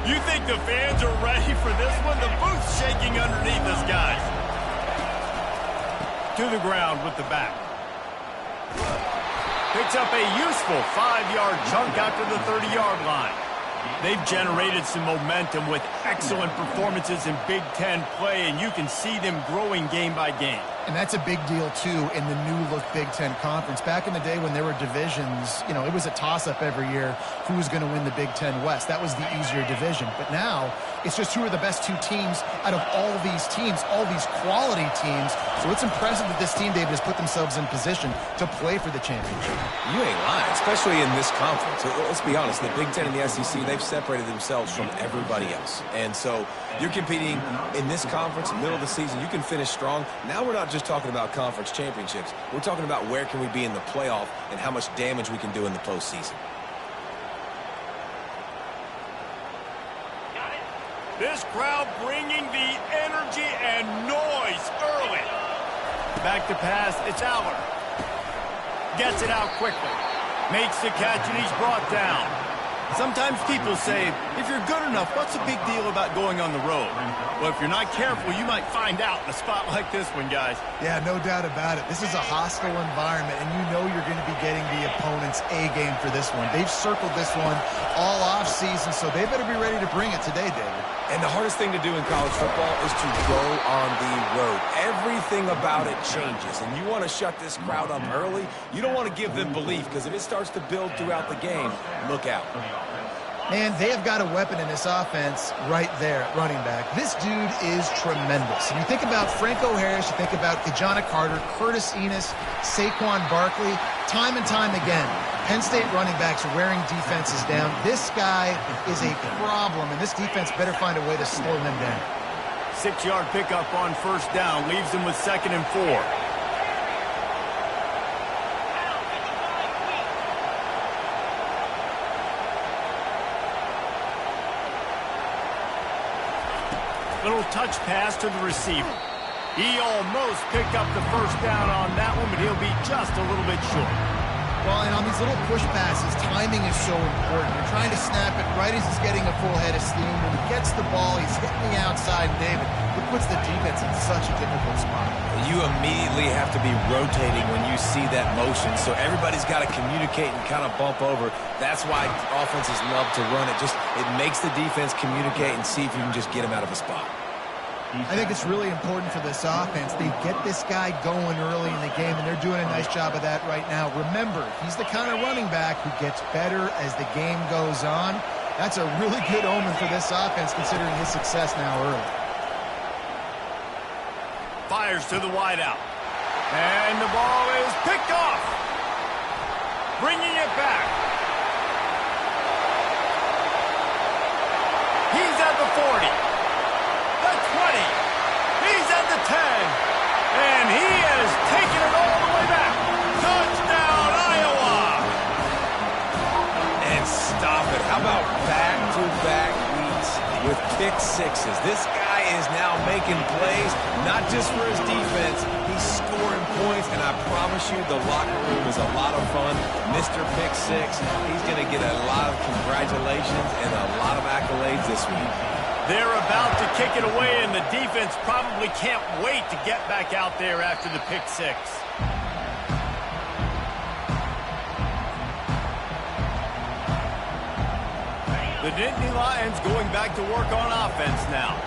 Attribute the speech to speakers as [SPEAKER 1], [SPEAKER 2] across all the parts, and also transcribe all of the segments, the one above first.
[SPEAKER 1] You think the fans are ready for this one? The booth's shaking underneath us, guys. To the ground with the back. Picks up a useful 5-yard chunk out to the 30-yard line. They've generated some momentum with excellent performances in Big Ten play, and you can see them growing game by game.
[SPEAKER 2] And that's a big deal, too, in the new-look Big Ten Conference. Back in the day when there were divisions, you know, it was a toss-up every year who was going to win the Big Ten West. That was the easier division. But now, it's just who are the best two teams out of all these teams, all these quality teams. So it's impressive that this team, David, has put themselves in position to play for the championship.
[SPEAKER 3] You ain't lying, especially in this conference. Let's be honest, the Big Ten and the SEC, they've separated themselves from everybody else. And so you're competing in this conference, middle of the season. You can finish strong. Now we're not just talking about conference championships. We're talking about where can we be in the playoff and how much damage we can do in the postseason.
[SPEAKER 1] This crowd bringing the energy and noise early. Back to pass, it's Aller. Gets it out quickly. Makes the catch and he's brought down. Sometimes people say, if you're good enough, what's the big deal about going on the road? Well, if you're not careful, you might find out in a spot like this one, guys.
[SPEAKER 2] Yeah, no doubt about it. This is a hostile environment, and you know you're going to be getting the opponent's A-game for this one. They've circled this one all off-season, so they better be ready to bring it today, David.
[SPEAKER 3] And the hardest thing to do in college football is to go on the road. Everything about it changes, and you want to shut this crowd up early. You don't want to give them belief, because if it starts to build throughout the game, look out.
[SPEAKER 2] Man, they have got a weapon in this offense right there at running back. This dude is tremendous. And you think about Franco Harris, you think about Kajana Carter, Curtis Enos, Saquon Barkley, time and time again, Penn State running backs are wearing defenses down. This guy is a problem, and this defense better find a way to slow him down.
[SPEAKER 1] 6-yard pickup on first down, leaves him with 2nd and 4. Little touch pass to the receiver. He almost picked up the first down on that one, but he'll be just a little bit short.
[SPEAKER 2] Well, and on these little push passes, timing is so important. You're trying to snap it right as he's getting a full head of steam. When he gets the ball, he's hitting the outside, David. It puts the defense in such a difficult spot.
[SPEAKER 3] You immediately have to be rotating when you see that motion, so everybody's got to communicate and kind of bump over. That's why offenses love to run it. It makes the defense communicate and see if you can just get him out of a spot.
[SPEAKER 2] I think it's really important for this offense. They get this guy going early in the game, and they're doing a nice job of that right now. Remember, he's the kind of running back who gets better as the game goes on. That's a really good omen for this offense, considering his success now early.
[SPEAKER 1] Fires to the wideout. And the ball is picked off. Bringing it back. He's at the 40. The 20. He's at the 10. And he has taken it all the way back. Touchdown, Iowa.
[SPEAKER 3] And stop it. How about back-to-back weeks with pick sixes? This guy is now making plays, not just for his defense. He's scoring points, and I promise you the locker room is a lot of fun. Mr. Pick Six, he's going to get a lot of congratulations and a lot of accolades this week.
[SPEAKER 1] They're about to kick it away, and the defense probably can't wait to get back out there after the pick six. The Nittany Lions going back to work on offense now.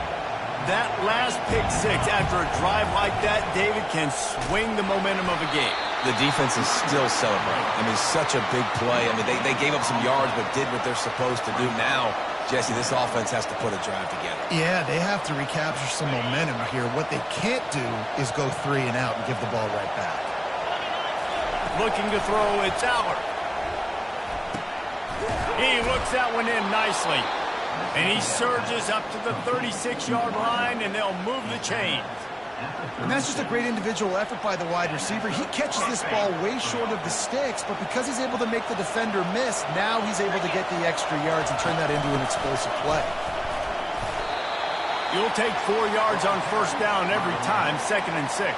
[SPEAKER 1] That last pick six after a drive like that, David, can swing the momentum of a game.
[SPEAKER 3] The defense is still celebrating. I mean, such a big play. I mean, they gave up some yards but did what they're supposed to do. Now, Jesse, this offense has to put a drive together.
[SPEAKER 2] Yeah, they have to recapture some momentum here. What they can't do is go 3 and out and give the ball right back.
[SPEAKER 1] Looking to throw, it's Aller. He looks that one in nicely. And he surges up to the 36-yard line, and they'll move the chains.
[SPEAKER 2] And that's just a great individual effort by the wide receiver. He catches this ball way short of the sticks, but because he's able to make the defender miss, now he's able to get the extra yards and turn that into an explosive play.
[SPEAKER 1] You'll take 4 yards on first down every time, 2nd and 6.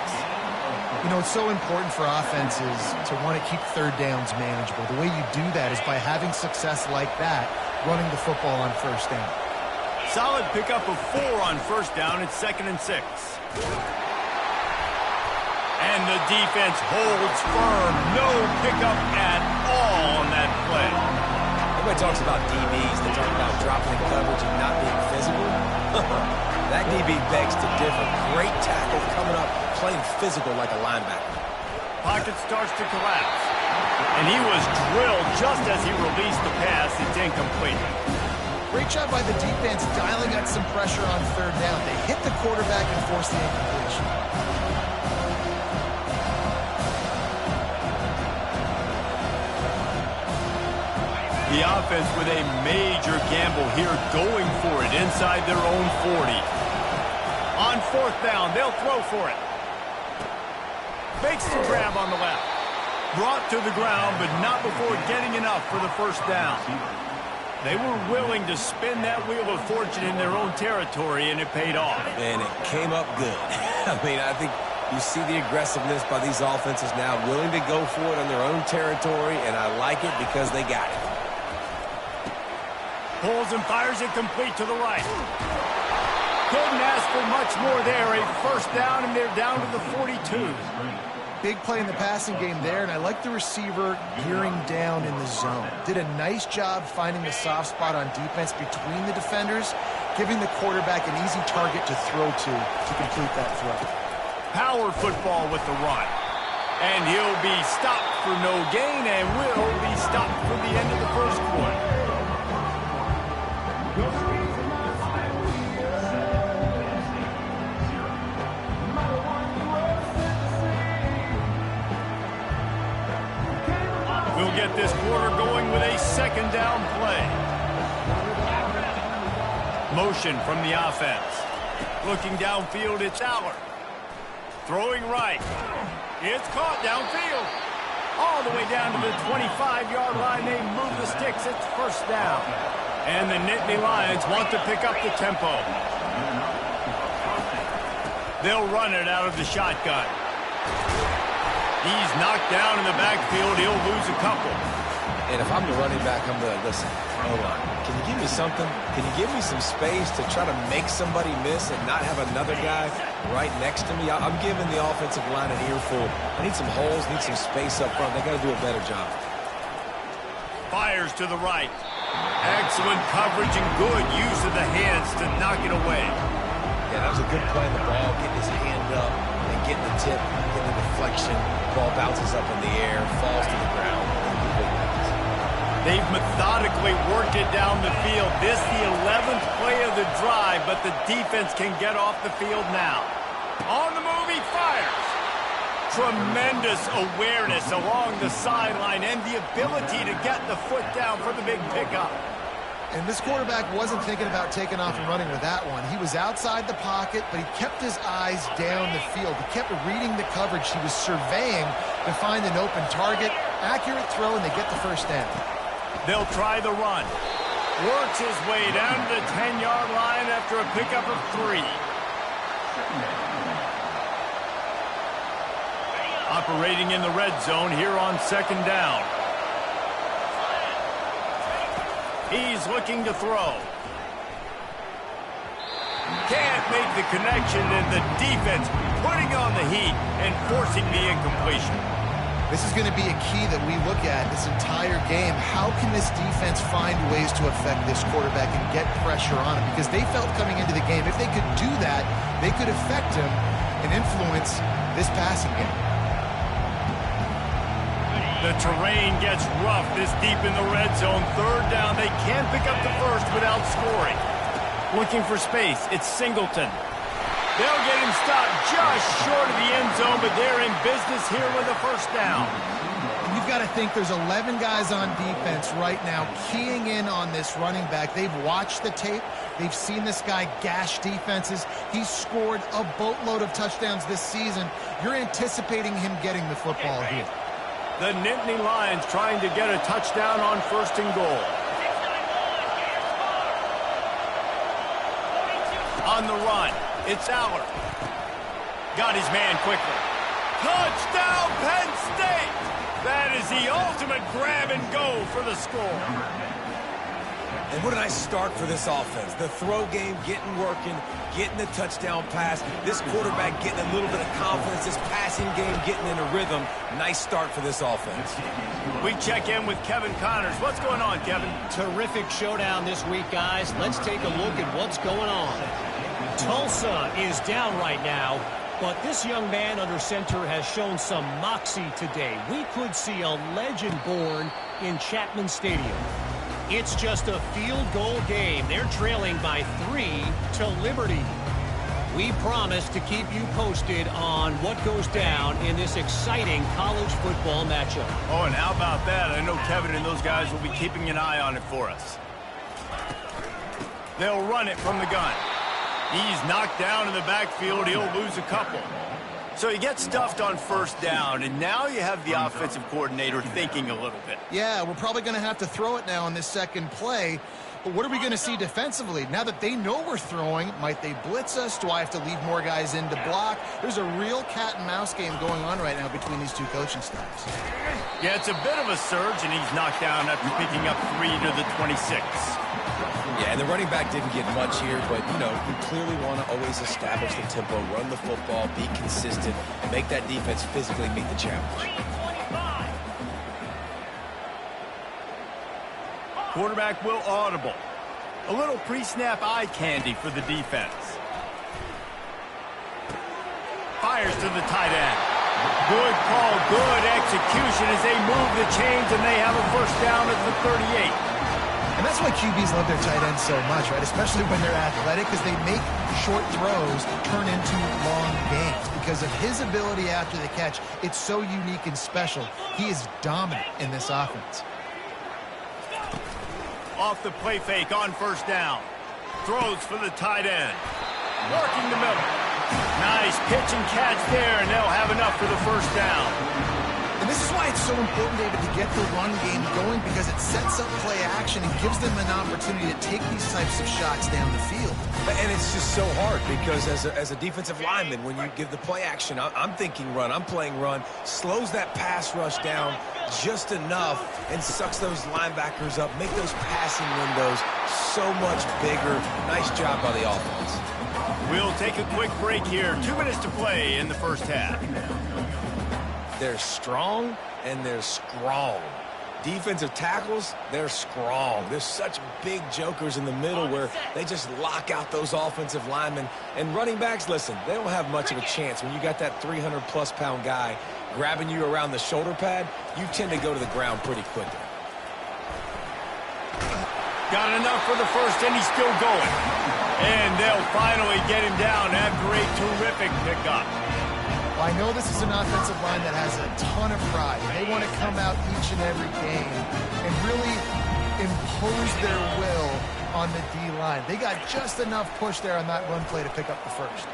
[SPEAKER 2] You know, it's so important for offenses to want to keep third downs manageable. The way you do that is by having success like that, running the football on first down.
[SPEAKER 1] solid pickup of 4 on first down. It's 2nd and 6. And the defense holds firm. No pickup at all on that play.
[SPEAKER 3] Everybody talks about DBs. They talk about dropping in coverage and not being physical. That DB begs to differ. Great tackle coming up, playing physical like a linebacker.
[SPEAKER 1] Pocket starts to collapse. And he was drilled just as he released the pass. It's incomplete.
[SPEAKER 2] Great job by the defense dialing up some pressure on 3rd down. They hit the quarterback and forced the incompletion.
[SPEAKER 1] The offense with a major gamble here, going for it inside their own 40. On 4th down, they'll throw for it. Makes the grab on the left. Brought to the ground, but not before getting enough for the 1st down. They were willing to spin that wheel of fortune in their own territory, and it paid off.
[SPEAKER 3] And it came up good. I mean, I think you see the aggressiveness by these offenses now, willing to go for it on their own territory, and I like it because they got it.
[SPEAKER 1] Pulls and fires it complete to the right. Couldn't ask for much more there. A 1st down, and they're down to the 42.
[SPEAKER 2] Big play in the passing game there, and I like the receiver gearing down in the zone. Did a nice job finding the soft spot on defense between the defenders, giving the quarterback an easy target to throw to complete that throw.
[SPEAKER 1] Power football with the run. And he'll be stopped for no gain and will be stopped for the end of the 1st quarter. We'll get this quarter going with a 2nd down play. Motion from the offense. Looking downfield, it's Aller. Throwing right. It's caught downfield. All the way down to the 25-yard line. They move the sticks. It's 1st down. And the Nittany Lions want to pick up the tempo. They'll run it out of the shotgun. He's knocked down in the backfield. He'll lose a couple.
[SPEAKER 3] And if I'm the running back, I'm going to, listen, hold on. Can you give me something? Can you give me some space to try to make somebody miss and not have another guy right next to me? I'm giving the offensive line an earful. I need some holes, need some space up front. They got to do a better job.
[SPEAKER 1] Fires to the right. Excellent coverage and good use of the hands to knock it away.
[SPEAKER 3] Yeah, that was a good play on the ball, getting his hand up and getting the tip, getting the deflection. Ball bounces up in the air, falls to the ground.
[SPEAKER 1] They've methodically worked it down the field. This the 11th play of the drive, but the defense can get off the field now. On the move, he fires. Tremendous awareness along the sideline and the ability to get the foot down for the big pickup.
[SPEAKER 2] And this quarterback wasn't thinking about taking off and running with that one. He was outside the pocket, but he kept his eyes down the field. He kept reading the coverage. He was surveying to find an open target. Accurate throw, and they get the 1st down.
[SPEAKER 1] They'll try the run. Works his way down to the 10-yard line after a pickup of 3. Operating in the red zone here on 2nd down. He's looking to throw. Can't make the connection, and the defense putting on the heat and forcing the incompletion.
[SPEAKER 2] This is going to be a key that we look at this entire game. How can this defense find ways to affect this quarterback and get pressure on him? Because they felt coming into the game, if they could do that, they could affect him and influence this passing game.
[SPEAKER 1] The terrain gets rough this deep in the red zone. 3rd down. They can't pick up the 1st without scoring. Looking for space. It's Singleton. They'll get him stopped just short of the end zone, but they're in business here with a 1st down.
[SPEAKER 2] You've got to think there's 11 guys on defense right now keying in on this running back. They've watched the tape. They've seen this guy gash defenses. He's scored a boatload of touchdowns this season. You're anticipating him getting the football here.
[SPEAKER 1] The Nittany Lions trying to get a touchdown on 1st and goal. On the run, it's Aller. Got his man quickly. Touchdown, Penn State! That is the ultimate grab and go for the score.
[SPEAKER 3] And what a nice start for this offense. The throw game getting working, getting the touchdown pass. This quarterback getting a little bit of confidence. This passing game getting in a rhythm. Nice start for this offense.
[SPEAKER 1] We check in with Kevin Connors. What's going on, Kevin?
[SPEAKER 4] Terrific showdown this week, guys. Let's take a look at what's going on. Tulsa is down right now, but this young man under center has shown some moxie today. We could see a legend born in Chapman Stadium. It's just a field goal game. They're trailing by 3 to Liberty. We promise to keep you posted on what goes down in this exciting college football matchup.
[SPEAKER 1] Oh, and how about that? I know Kevin and those guys will be keeping an eye on it for us. They'll run it from the gun. He's knocked down in the backfield. He'll lose a couple. So you get stuffed on first down, and now you have the offensive coordinator thinking a little bit.
[SPEAKER 2] Yeah, we're probably going to have to throw it now on this second play. But what are we going to see defensively? Now that they know we're throwing, might they blitz us? Do I have to leave more guys in to block? There's a real cat-and-mouse game going on right now between these two coaching staffs.
[SPEAKER 1] Yeah, it's a bit of a surge, and he's knocked down after picking up 3 to the 26.
[SPEAKER 3] Yeah, and the running back didn't get much here, but, you know, you clearly want to always establish the tempo, run the football, be consistent, and make that defense physically meet the challenge.
[SPEAKER 1] Quarterback will audible. A little pre-snap eye candy for the defense. Fires to the tight end. Good call, good execution as they move the chains, and they have a first down at the 38.
[SPEAKER 2] And that's why QBs love their tight ends so much, right? Especially when they're athletic, because they make short throws turn into long gains. Because of his ability after the catch, it's so unique and special. He is dominant in this offense.
[SPEAKER 1] Off the play fake on first down. Throws for the tight end. Working the middle. Nice pitch and catch there, and they'll have enough for the first down.
[SPEAKER 2] And this is why it's so important, David, to get the run game going, because it sets up play action and gives them an opportunity to take these types of shots down the field.
[SPEAKER 3] And it's just so hard because as a defensive lineman, when you give the play action, I'm thinking run, I'm playing run, slows that pass rush down just enough and sucks those linebackers up, make those passing windows so much bigger. Nice job by the offense.
[SPEAKER 1] We'll take a quick break here. 2 minutes to play in the first half.
[SPEAKER 3] They're strong and they're strong. Defensive tackles, they're strong. There's such big jokers in the middle where they just lock out those offensive linemen. And running backs, listen, they don't have much of a chance. When you got that 300-plus pound guy grabbing you around the shoulder pad, you tend to go to the ground pretty quickly.
[SPEAKER 1] Got enough for the first, and he's still going. And they'll finally get him down after a terrific pickup.
[SPEAKER 2] Well, I know this is an offensive line that has a ton of pride. They want to come out each and every game and really impose their will on the D-line. They got just enough push there on that run play to pick up the first.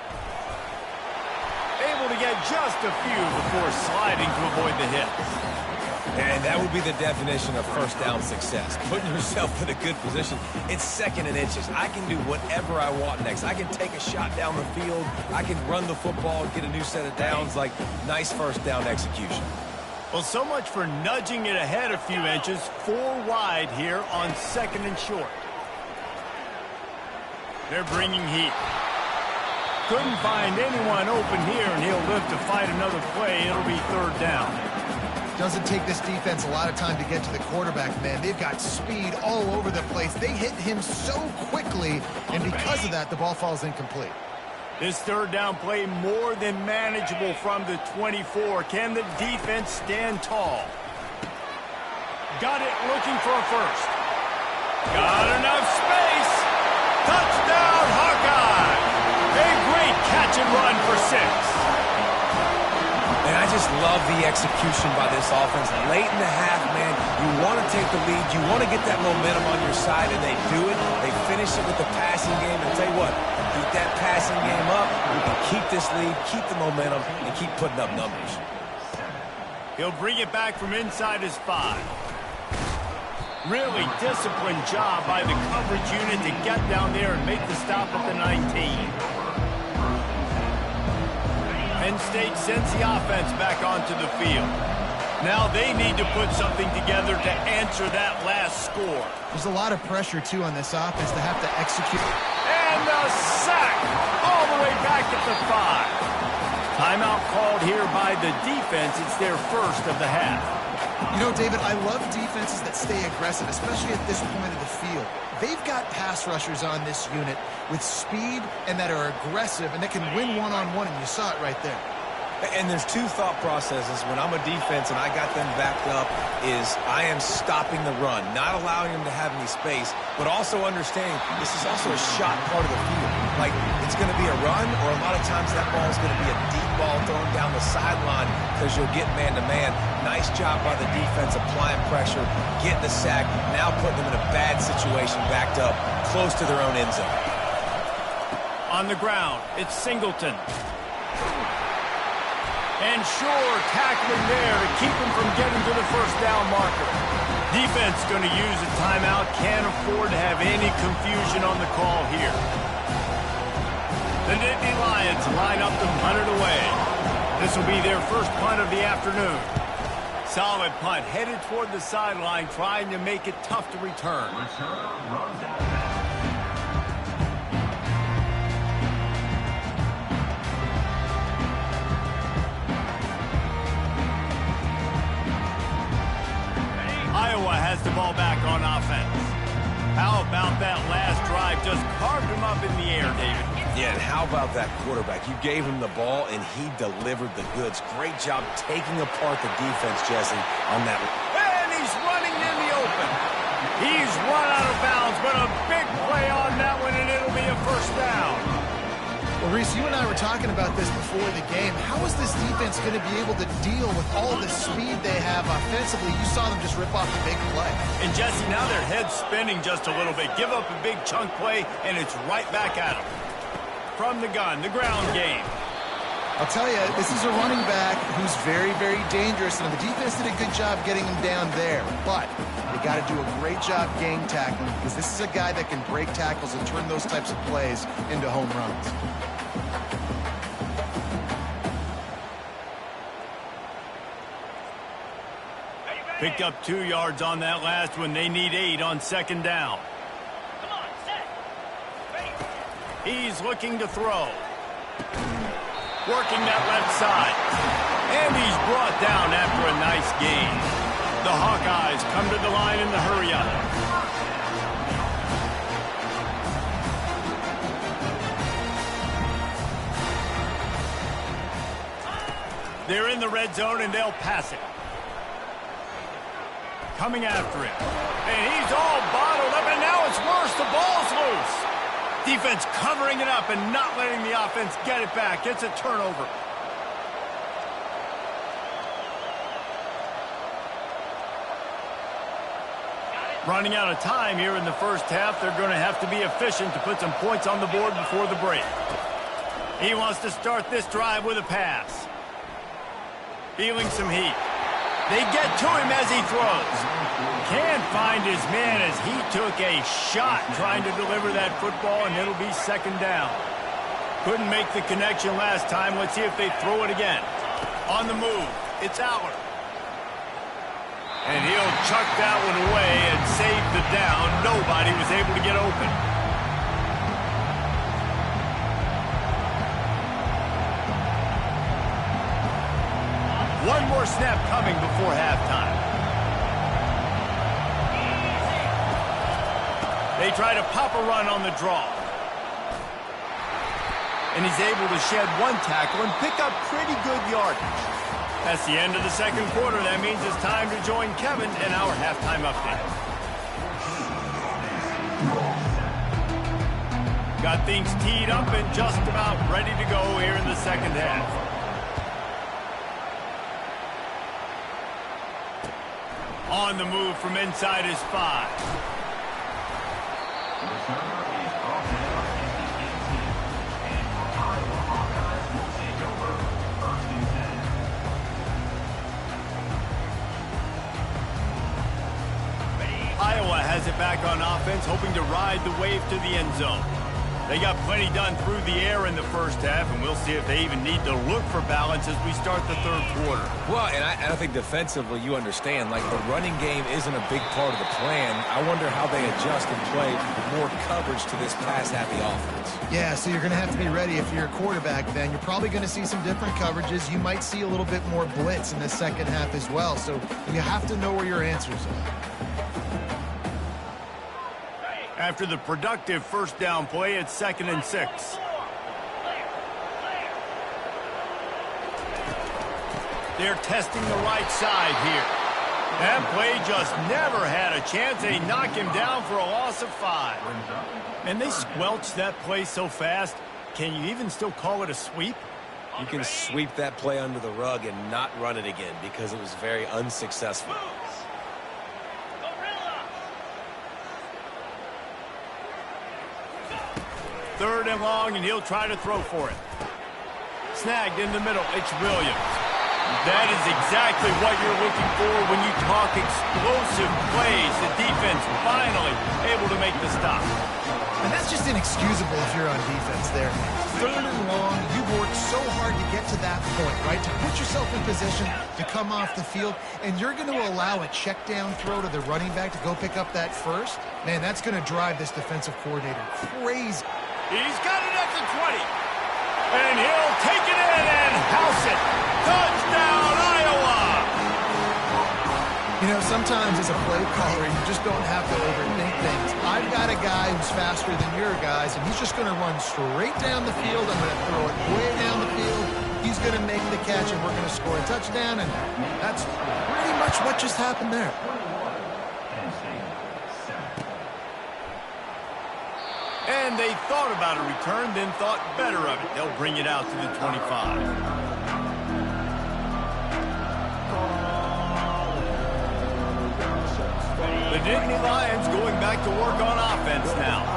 [SPEAKER 1] Able to get just a few before sliding to avoid the hit.
[SPEAKER 3] And that would be the definition of first down success. Putting yourself in a good position. It's second and inches. I can do whatever I want next. I can take a shot down the field. I can run the football and get a new set of downs. Like, nice first down execution.
[SPEAKER 1] Well, so much for nudging it ahead a few inches. 4 wide here on second and short. They're bringing heat. Couldn't find anyone open here, and he'll live to fight another play. It'll be third down.
[SPEAKER 2] Doesn't take this defense a lot of time to get to the quarterback, man. They've got speed all over the place. They hit him so quickly, and because of that, the ball falls incomplete.
[SPEAKER 1] This third down play more than manageable from the 24. Can the defense stand tall? Got it looking for a first. Got enough space. Touchdown, Hawkeye. A great catch and run for 6.
[SPEAKER 3] And I just love the execution by this offense. Late in the half, man, you want to take the lead. You want to get that momentum on your side, and they do it. They finish it with the passing game. And tell you what, keep that passing game up. We can keep this lead, keep the momentum, and keep putting up numbers.
[SPEAKER 1] He'll bring it back from inside his 5. Really disciplined job by the coverage unit to get down there and make the stop at the 19. Penn State sends the offense back onto the field. Now they need to put something together to answer answer that last score.
[SPEAKER 2] There's a lot of pressure, too, on this offense to have to execute.
[SPEAKER 1] And a sack all the way back at the 5. Timeout called here by the defense. It's their first of the half.
[SPEAKER 2] You know, David, I love defenses that stay aggressive, especially at this point of the field. They've got pass rushers on this unit with speed and that are aggressive and that can win one-on-one, and you saw it right there.
[SPEAKER 3] And there's two thought processes when I'm a defense and I got them backed up is I am stopping the run, not allowing them to have any space, but also understanding this is also a shot part of the field. Like, it's going to be a run, or a lot of times that ball is going to be a deep ball thrown down the sideline because you'll get man-to-man. Nice job by the defense applying pressure, getting the sack, now putting them in a bad situation backed up close to their own end zone.
[SPEAKER 1] On the ground, it's Singleton. And sure, tackling there to keep him from getting to the first down marker. Defense going to use a timeout. Can't afford to have any confusion on the call here. The Nittany Lions line up to punt it away. This will be their first punt of the afternoon. Solid punt, headed toward the sideline, trying to make it tough to return. Iowa has the ball back on offense. How about that last drive? Just carved him up in the air, David.
[SPEAKER 3] Yeah, and how about that quarterback? You gave him the ball, and he delivered the goods. Great job taking apart the defense, Jesse, on that.
[SPEAKER 1] And he's running in the open. He's run out of bounds, but a big play on that one, and it'll be a first down.
[SPEAKER 2] Well, Reese, you and I were talking about this before the game. How is this defense going to be able to deal with all the speed they have offensively? You saw them just rip off a big play.
[SPEAKER 1] And, Jesse, now their head's spinning just a little bit. Give up a big chunk play, and it's right back at them. From the gun, the ground game.
[SPEAKER 2] I'll tell you, this is a running back who's very, very dangerous, and the defense did a good job getting him down there. But they got to do a great job gang tackling, because this is a guy that can break tackles and turn those types of plays into home runs.
[SPEAKER 1] Picked up 2 yards on that last one. They need 8 on second down. He's looking to throw. Working that left side. And he's brought down after a nice gain. The Hawkeyes come to the line in the hurry-up. They're in the red zone, and they'll pass it. Coming after him. And he's all bottled up, and now it's worse. The ball's loose. Defense covering it up and not letting the offense get it back. It's a turnover. Running out of time here in the first half. They're going to have to be efficient to put some points on the board before the break. He wants to start this drive with a pass. Feeling some heat. They get to him as he throws. Can't find his man as he took a shot trying to deliver that football, and it'll be second down. Couldn't make the connection last time. Let's see if they throw it again. On the move, it's Aller. And he'll chuck that one away and save the down. Nobody was able to get open. One more snap coming before halftime. They try to pop a run on the draw. And he's able to shed one tackle and pick up pretty good yardage. That's the end of the second quarter. That means it's time to join Kevin in our halftime update. Got things teed up and just about ready to go here in the second half. On the move from inside his 5. Iowa has it back on offense, hoping to ride the wave to the end zone. They got plenty done through the air in the first half, and we'll see if they even need to look for balance as we start the third quarter.
[SPEAKER 3] Well, and I think defensively, you understand, like the running game isn't a big part of the plan. I wonder how they adjust and play more coverage to this pass-happy offense.
[SPEAKER 2] Yeah, so you're going to have to be ready if you're a quarterback then. You're probably going to see some different coverages. You might see a little bit more blitz in the second half as well. So you have to know where your answers are.
[SPEAKER 1] After the productive first down play, it's 2nd and 6. They're testing the right side here. That play just never had a chance. They knock him down for a loss of 5. And they squelched that play so fast. Can you even still call it a sweep?
[SPEAKER 3] You can sweep that play under the rug and not run it again because it was very unsuccessful.
[SPEAKER 1] Third and long, and he'll try to throw for it. Snagged in the middle. It's Williams. That is exactly what you're looking for when you talk explosive plays. The defense finally able to make the stop.
[SPEAKER 2] And that's just inexcusable if you're on defense there. Third and long, you've worked so hard to get to that point, right? To put yourself in position to come off the field, and you're going to allow a check down throw to the running back to go pick up that first? Man, that's going to drive this defensive coordinator crazy.
[SPEAKER 1] He's got it at the 20. And he'll take it in and house it. Touchdown, Iowa!
[SPEAKER 2] You know, sometimes as a play caller, you just don't have to overthink things. I've got a guy who's faster than your guys, and he's just going to run straight down the field. I'm going to throw it way down the field. He's going to make the catch, and we're going to score a touchdown, and that's pretty much what just happened there.
[SPEAKER 1] And they thought about a return, then thought better of it. They'll bring it out to the 25. The Nittany Lions going back to work on offense now.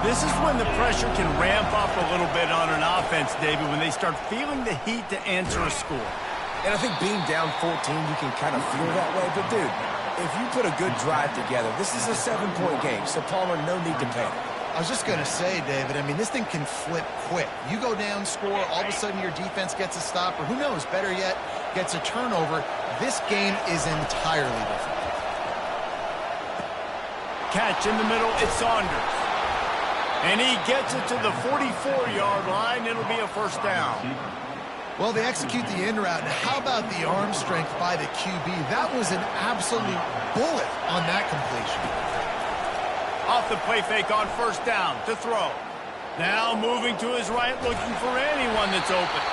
[SPEAKER 1] This is when the pressure can ramp up a little bit on an offense, David, when they start feeling the heat to answer a score.
[SPEAKER 3] And I think being down 14, you can kind of feel that way. But, dude, if you put a good drive together, this is a 7-point game, so Palmer, no need to panic.
[SPEAKER 2] I was just going to say, David, I mean, this thing can flip quick. You go down, score, all of a sudden your defense gets a stop, or who knows, better yet, gets a turnover. This game is entirely different.
[SPEAKER 1] Catch in the middle, it's Saunders. And he gets it to the 44-yard line. It'll be a first down.
[SPEAKER 2] Well, they execute the in route, and how about the arm strength by the QB? That was an absolute bullet on that completion.
[SPEAKER 1] Off the play fake on first down to throw. Now moving to his right, looking for anyone that's open.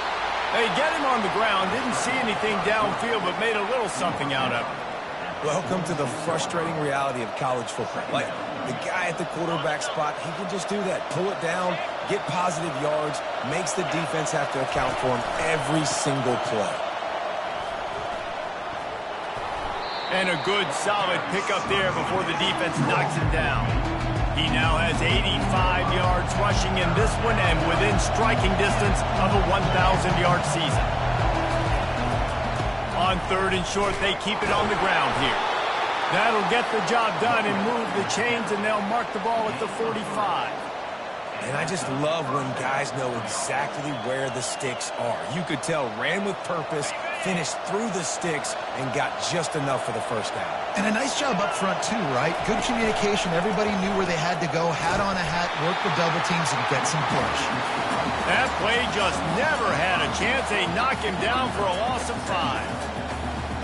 [SPEAKER 1] They get him on the ground, didn't see anything downfield, but made a little something out of it.
[SPEAKER 3] Welcome to the frustrating reality of college football. Like, the guy at the quarterback spot, he can just do that. Pull it down, get positive yards, makes the defense have to account for him every single play.
[SPEAKER 1] And a good, solid pickup there before the defense knocks him down. He now has 85 yards rushing in this one and within striking distance of a 1,000-yard season. On third and short, they keep it on the ground here. That'll get the job done and move the chains, and they'll mark the ball at the 45.
[SPEAKER 3] And I just love when guys know exactly where the sticks are. You could tell ran with purpose, finished through the sticks, and got just enough for the first down.
[SPEAKER 2] And a nice job up front, too, right? Good communication. Everybody knew where they had to go, hat on a hat, work the double teams, and get some push.
[SPEAKER 1] That play just never had a chance. They knock him down for a loss of 5.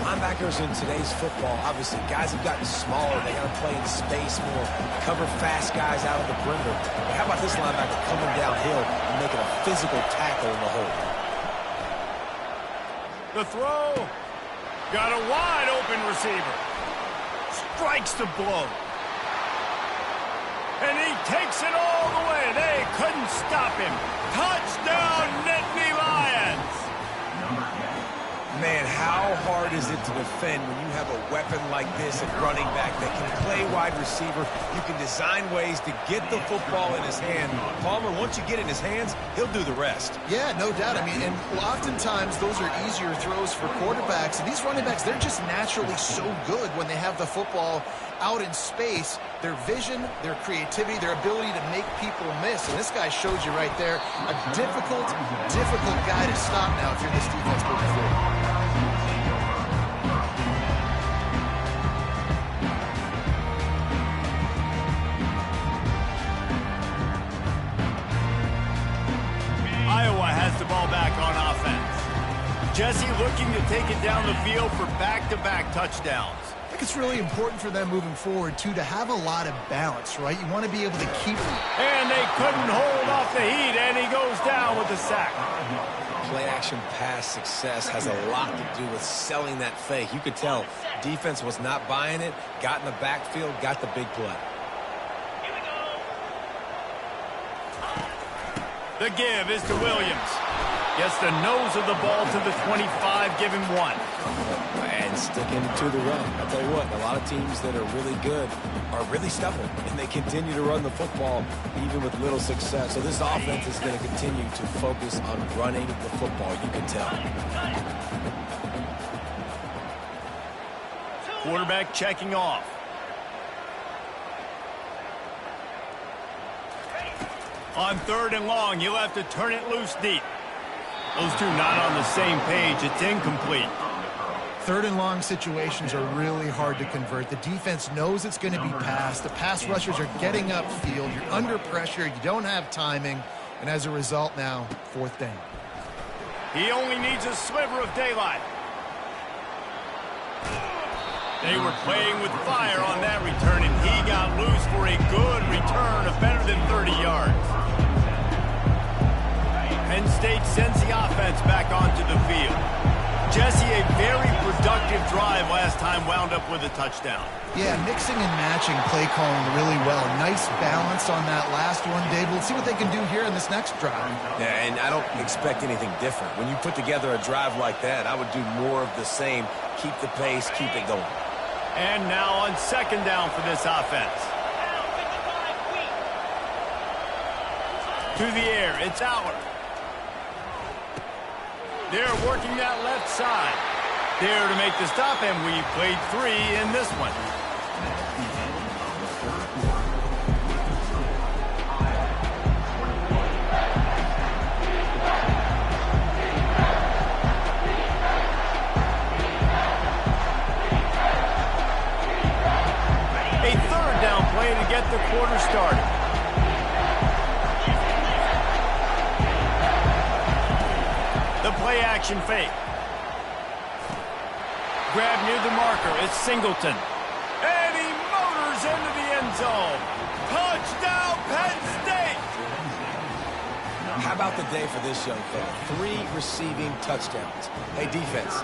[SPEAKER 3] Linebackers in today's football, obviously, guys have gotten smaller. They got to play in space more, cover fast guys out of the perimeter. But how about this linebacker coming downhill and making a physical tackle in the hole?
[SPEAKER 1] The throw. Got a wide open receiver. Strikes the blow. And he takes it all the way. They couldn't stop him. Touchdown, Nittany Lions.
[SPEAKER 3] Man, how hard is it to defend when you have a weapon like this at running back that can play wide receiver? You can design ways to get the football in his hand. Palmer, once you get it in his hands, he'll do the rest.
[SPEAKER 2] Yeah, no doubt. I mean, and oftentimes those are easier throws for quarterbacks. And these running backs, they're just naturally so good when they have the football out in space, their vision, their creativity, their ability to make people miss. And this guy shows you right there a difficult guy to stop now if you're this defense moving forward.
[SPEAKER 1] Iowa has the ball back on offense. Jesse looking to take it down the field for back-to-back touchdowns.
[SPEAKER 2] I think it's really important for them moving forward, too, to have a lot of balance, right? You want to be able to keep them.
[SPEAKER 1] And they couldn't hold off the heat, and he goes down with the sack.
[SPEAKER 3] Play-action pass success has a lot to do with selling that fake. You could tell defense was not buying it, got in the backfield, got the big play.
[SPEAKER 1] The give is to Williams. Gets the nose of the ball to the 25, give him 1.
[SPEAKER 3] And sticking to the run. I'll tell you what, a lot of teams that are really good are really stubborn, and they continue to run the football even with little success. So this offense is going to continue to focus on running the football, you can tell.
[SPEAKER 1] Quarterback checking off. On 3rd and long, you'll have to turn it loose deep. Those two not on the same page. It's incomplete.
[SPEAKER 2] 3rd and long situations are really hard to convert. The defense knows it's going to be passed. The pass rushers are getting upfield. You're under pressure. You don't have timing. And as a result now, 4th down.
[SPEAKER 1] He only needs a sliver of daylight. They were playing with fire on that return, and he got loose for a good return of better than 30 yards. Penn State sends the offense back onto the field. Jesse, a very productive drive last time, wound up with a touchdown.
[SPEAKER 2] Yeah, mixing and matching play calling really well. Nice balance on that last one, Dave. We'll see what they can do here in this next drive.
[SPEAKER 3] Yeah, and I don't expect anything different. When you put together a drive like that, I would do more of the same. Keep the pace, keep it going.
[SPEAKER 1] And now on 2nd down for this offense. To the air, it's Aller. They're working that left side. There to make the stop, and we played 3 in this one. A 3rd down play to get the quarter started. The play action fake. Grab near the marker. It's Singleton. And he motors into the end zone. Touchdown, Penn State!
[SPEAKER 3] How about the day for this young fella? 3 receiving touchdowns. Hey, defense,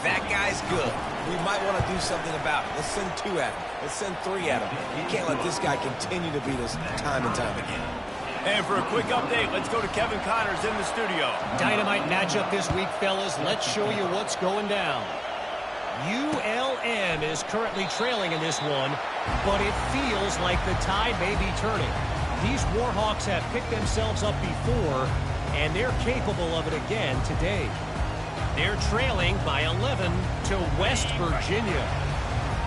[SPEAKER 3] that guy's good. We might want to do something about it. Let's send 2 at him. Let's send 3 at him. You can't let this guy continue to beat us time and time again.
[SPEAKER 1] And for a quick update, let's go to Kevin Connors in the studio.
[SPEAKER 4] Dynamite matchup this week, fellas. Let's show you what's going down. ULM is currently trailing in this one, but it feels like the tide may be turning. These Warhawks have picked themselves up before, and they're capable of it again today. They're trailing by 11 to West Virginia.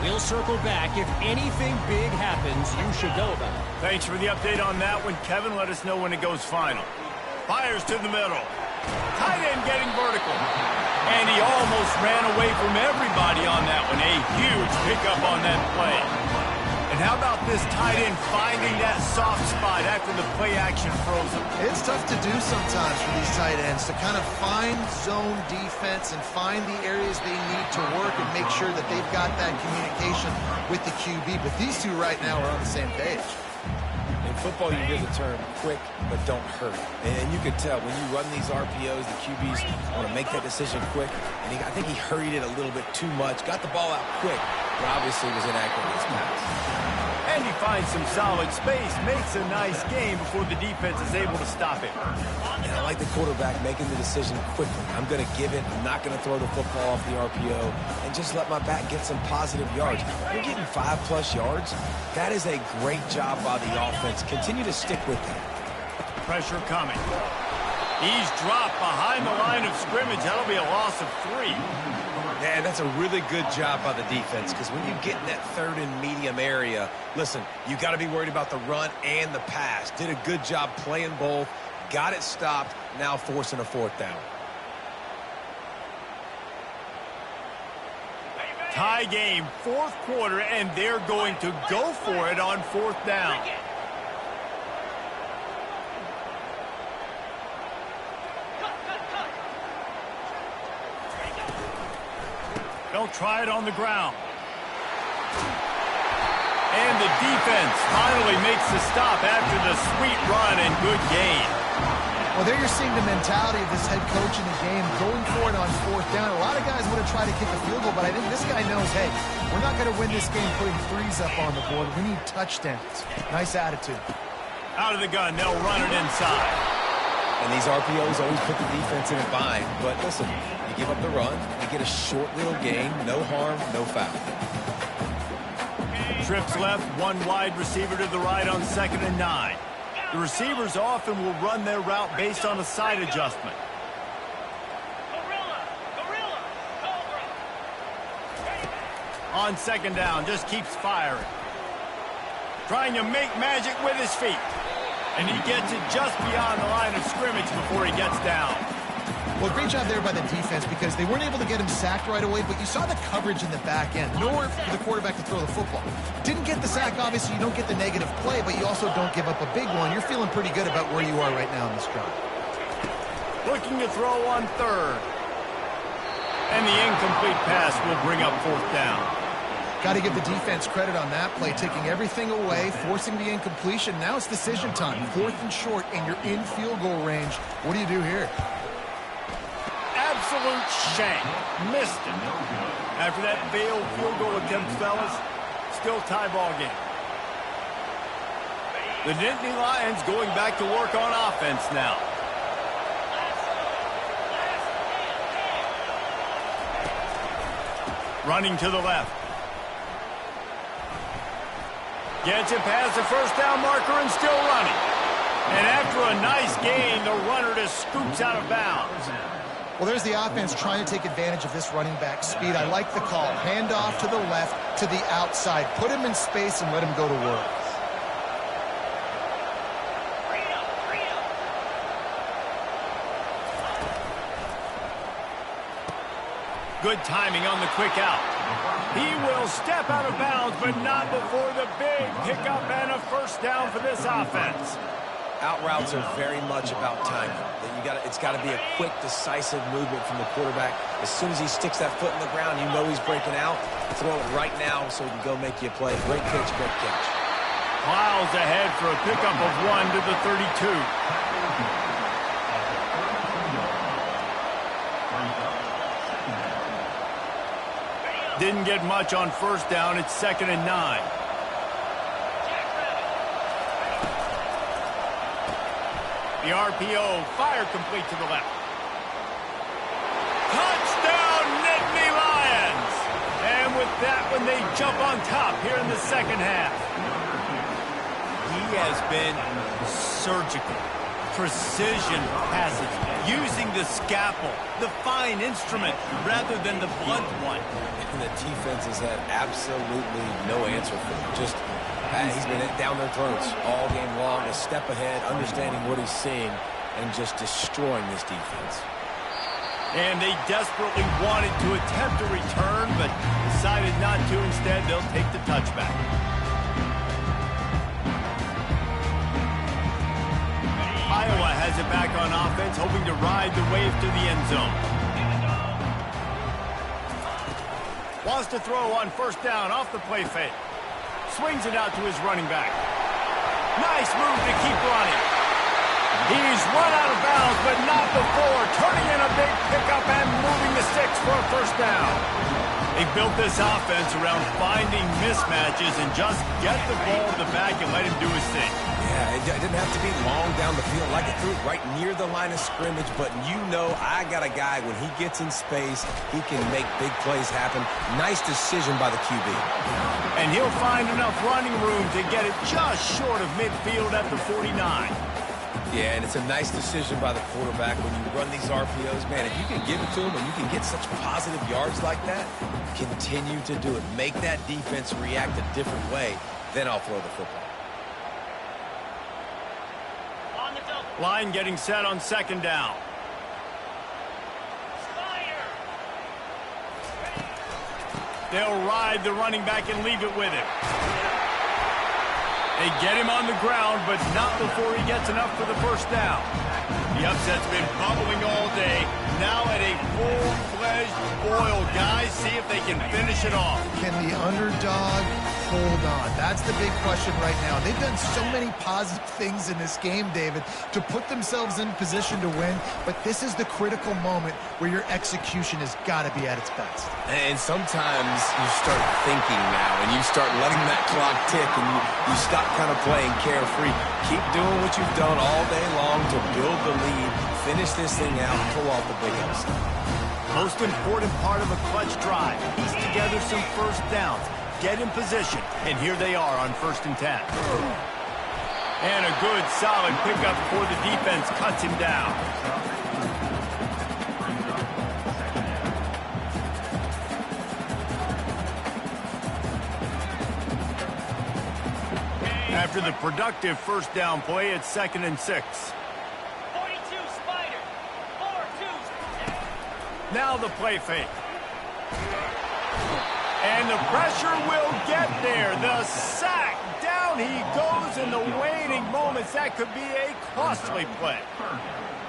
[SPEAKER 4] We'll circle back. If anything big happens, you should know about it.
[SPEAKER 1] Thanks for the update on that one, Kevin. Let us know when it goes final. Fires to the middle. Tight end getting vertical. And he almost ran away from everybody on that one. A huge pickup on that play. And how about this tight end finding that soft spot after the play action froze him?
[SPEAKER 2] It's tough to do sometimes for these tight ends to kind of find zone defense and find the areas they need to work and make sure that they've got that communication with the QB. But these two right now are on the same page.
[SPEAKER 3] In football, you hear the term quick but don't hurt. And you can tell when you run these RPOs, the QBs want to make that decision quick. And I think he hurried it a little bit too much, got the ball out quick, but obviously was inaccurate in his pass.
[SPEAKER 1] And he finds some solid space, makes a nice game before the defense is able to stop him.
[SPEAKER 3] And I like the quarterback making the decision quickly. I'm going to give it. I'm not going to throw the football off the RPO and just let my back get some positive yards. You're getting 5+ yards. That is a great job by the offense. Continue to stick with that.
[SPEAKER 1] Pressure coming. He's dropped behind the line of scrimmage. That'll be a loss of 3.
[SPEAKER 3] Yeah, and that's a really good job by the defense, because when you get in that third and medium area, listen, you got to be worried about the run and the pass. Did a good job playing both, got it stopped, now forcing a fourth down.
[SPEAKER 1] Tie game, fourth quarter, and they're going to go for it on fourth down. They'll try it on the ground. And the defense finally makes the stop after the sweet run and good gain.
[SPEAKER 2] Well, there you're seeing the mentality of this head coach in the game, going for it on fourth down. A lot of guys would have tried to kick a field goal, but I think this guy knows, hey, we're not going to win this game putting threes up on the board. We need touchdowns. Nice attitude.
[SPEAKER 1] Out of the gun, they'll run it inside.
[SPEAKER 3] And these RPOs always put the defense in a bind. But listen, you give up the run, you get a short little gain, no harm, no foul.
[SPEAKER 1] Trips left, one wide receiver to the right on 2nd and 9. The receivers often will run their route based on a side adjustment. On 2nd down, just keeps firing. Trying to make magic with his feet. And he gets it just beyond the line of scrimmage before he gets down.
[SPEAKER 2] Well, great job there by the defense, because they weren't able to get him sacked right away, but you saw the coverage in the back end. Nowhere for the quarterback to throw the football. Didn't get the sack, obviously. You don't get the negative play, but you also don't give up a big one. You're feeling pretty good about where you are right now in this drive.
[SPEAKER 1] Looking to throw on 3rd. And the incomplete pass will bring up 4th down.
[SPEAKER 2] Got to give the defense credit on that play, taking everything away, forcing the incompletion. Now it's decision time. 4th and short, and you're in field goal range. What do you do here?
[SPEAKER 1] Absolute shank. Missed it. After that failed field goal attempt, fellas, still tie ball game. The Nittany Lions going back to work on offense now. Running to the left. Gets it past the first down marker and still running. And after a nice gain, the runner just scoops out of bounds.
[SPEAKER 2] Well, there's the offense trying to take advantage of this running back speed. I like the call. Hand off to the left, to the outside. Put him in space and let him go to work.
[SPEAKER 1] Good timing on the quick out. He will step out of bounds, but not before the big pickup and a first down for this offense.
[SPEAKER 3] Out routes are very much about timing. It's got to be a quick, decisive movement from the quarterback. As soon as he sticks that foot in the ground, you know he's breaking out. Throw it right now so he can go make you a play. Great pitch, great catch.
[SPEAKER 1] Miles ahead for a pickup of 1 to the 32. Didn't get much on first down. It's 2nd and 9. The RPO, fire complete to the left. Touchdown, Nittany Lions! And with that one, they jump on top here in the second half. He has been surgical. Precision passage, using the scalpel, the fine instrument, rather than the blunt one.
[SPEAKER 3] And the defense has had absolutely no answer for him. Just, he's been down their throats all game long, a step ahead, understanding what he's seeing, and just destroying this defense.
[SPEAKER 1] And they desperately wanted to attempt a return, but decided not to. Instead, they'll take the touchback. Iowa has it back on offense, hoping to ride the wave to the end zone. Wants to throw on first down off the play fake. Swings it out to his running back. Nice move to keep running. He's run out of bounds, but not before turning in a big pickup and moving the sticks for a first down. They built this offense around finding mismatches and just get the ball to the back and let him do his thing.
[SPEAKER 3] Yeah, it didn't have to be long down the field. Like it threw it right near the line of scrimmage, but you know I got a guy, when he gets in space, he can make big plays happen. Nice decision by the QB.
[SPEAKER 1] And he'll find enough running room to get it just short of midfield at the 49.
[SPEAKER 3] Yeah, and it's a nice decision by the quarterback when you run these RPOs. Man, if you can give it to him and you can get such positive yards like that, continue to do it. Make that defense react a different way, then I'll throw the football.
[SPEAKER 1] Line getting set on second down. They'll ride the running back and leave it with him. They get him on the ground, but not before he gets enough for the first down. The upset's been bubbling all day. Now at a full-fledged boil. Guys, see if they can finish it off.
[SPEAKER 2] Can the underdog hold on? That's the big question right now. They've done so many positive things in this game, David, to put themselves in position to win, but this is the critical moment where your execution has got to be at its best.
[SPEAKER 3] And sometimes you start thinking now, and you start letting that clock tick, and you stop kind of playing carefree. Keep doing what you've done all day long to build the lead, finish this thing out, and pull off the big upset.
[SPEAKER 1] Most important part of a clutch drive. Piece together some first downs. Get in position, and here they are on 1st and 10. And a good, solid pickup before the defense cuts him down. After the productive first down play, it's 2nd and 6.
[SPEAKER 5] 42 Spider. 4-2.
[SPEAKER 1] Now the play fake. And the pressure will get there. The sack. Down he goes in the waning moments. That could be a costly play.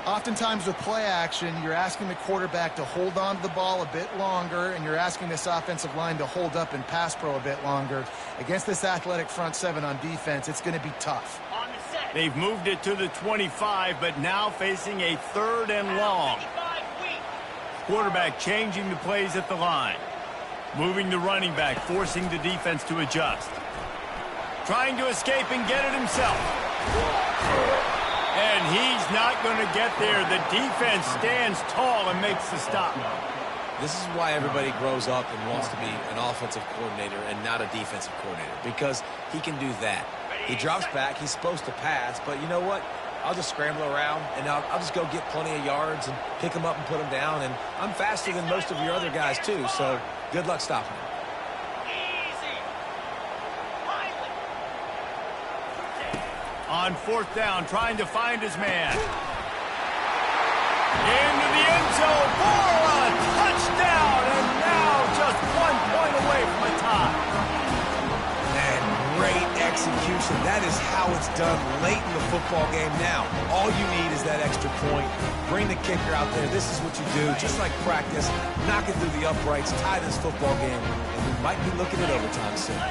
[SPEAKER 2] Oftentimes with play action, you're asking the quarterback to hold on to the ball a bit longer, and you're asking this offensive line to hold up in pass pro a bit longer. Against this athletic front seven on defense, it's going to be tough.
[SPEAKER 5] On the set.
[SPEAKER 1] They've moved it to the 25, but now facing a 3rd and long. Quarterback changing the plays at the line. Moving the running back, forcing the defense to adjust. Trying to escape and get it himself. And he's not going to get there. The defense stands tall and makes the stop.
[SPEAKER 3] This is why everybody grows up and wants to be an offensive coordinator and not a defensive coordinator, because he can do that. He drops back. He's supposed to pass, but you know what? I'll just scramble around, and I'll just go get plenty of yards and pick them up and put them down. And I'm faster than most of your other guys, too, so good luck stopping him.
[SPEAKER 1] On 4th down, trying to find his man. Into the end zone for a touchdown, and now just 1 point away from a tie.
[SPEAKER 3] And great execution. That is how it's done late in the football game. Now, all you need is that extra point. Bring the kicker out there. This is what you do, just like practice. Knock it through the uprights, tie this football game, and we might be looking at overtime soon.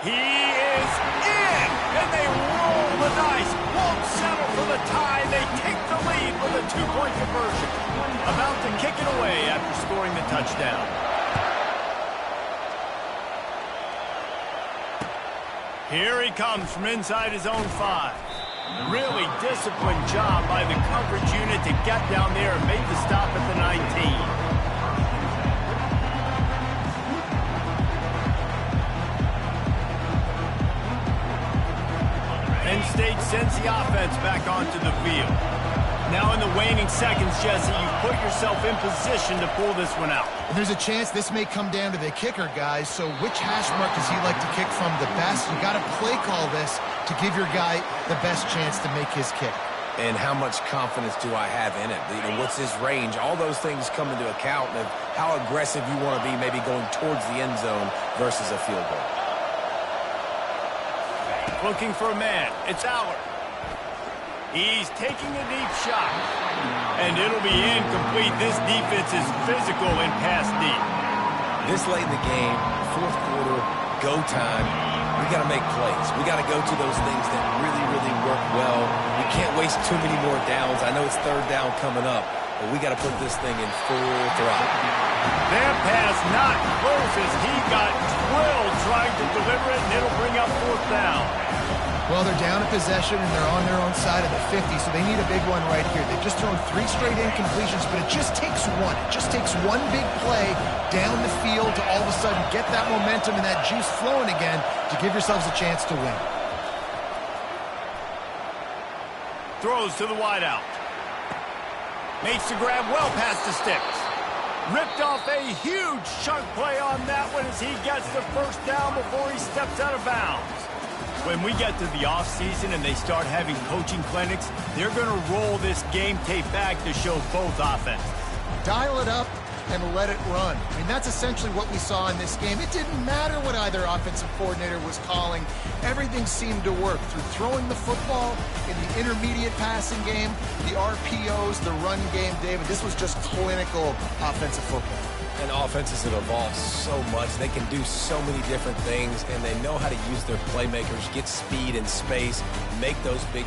[SPEAKER 1] He is in, and they roll the dice. Won't settle for the tie. They take the lead with a 2-point conversion. About to kick it away after scoring the touchdown. Here he comes from inside his own 5. Really disciplined job by the coverage unit to get down there and make the stop at the 19. Penn State sends the offense back onto the field. Now in the waning seconds, Jesse, you put yourself in position to pull this one out.
[SPEAKER 2] And there's a chance this may come down to the kicker, guys, so which hash mark does he like to kick from the best? You got to play call this to give your guy the best chance to make his kick.
[SPEAKER 3] And how much confidence do I have in it? You know, what's his range? All those things come into account of how aggressive you want to be maybe going towards the end zone versus a field goal.
[SPEAKER 1] Looking for a man. It's Aller. He's taking a deep shot. And it'll be incomplete. This defense is physical and pass deep.
[SPEAKER 3] This late in the game, 4th quarter, go time, we got to make plays. We got to go to those things that really, really work well. We can't waste too many more downs. I know it's 3rd down coming up, but we got to put this thing in full throttle.
[SPEAKER 1] Their pass not close as he got drilled trying to deliver it, and it'll bring up 4th down.
[SPEAKER 2] Well, they're down a possession, and they're on their own side of the 50, so they need a big one right here. They've just thrown 3 straight incompletions, but it just takes one. It just takes one big play down the field to all of a sudden get that momentum and that juice flowing again to give yourselves a chance to win.
[SPEAKER 1] Throws to the wideout. Makes the grab well past the sticks. Ripped off a huge chunk play on that one as he gets the first down before he steps out of bounds. When we get to the offseason and they start having coaching clinics, they're going to roll this game tape back to show both offenses.
[SPEAKER 2] Dial it up and let it run. I mean, that's essentially what we saw in this game. It didn't matter what either offensive coordinator was calling. Everything seemed to work through throwing the football in the intermediate passing game, the RPOs, the run game, David. This was just clinical offensive football.
[SPEAKER 3] And offenses have evolved so much. They can do so many different things, and they know how to use their playmakers, get speed and space, make those big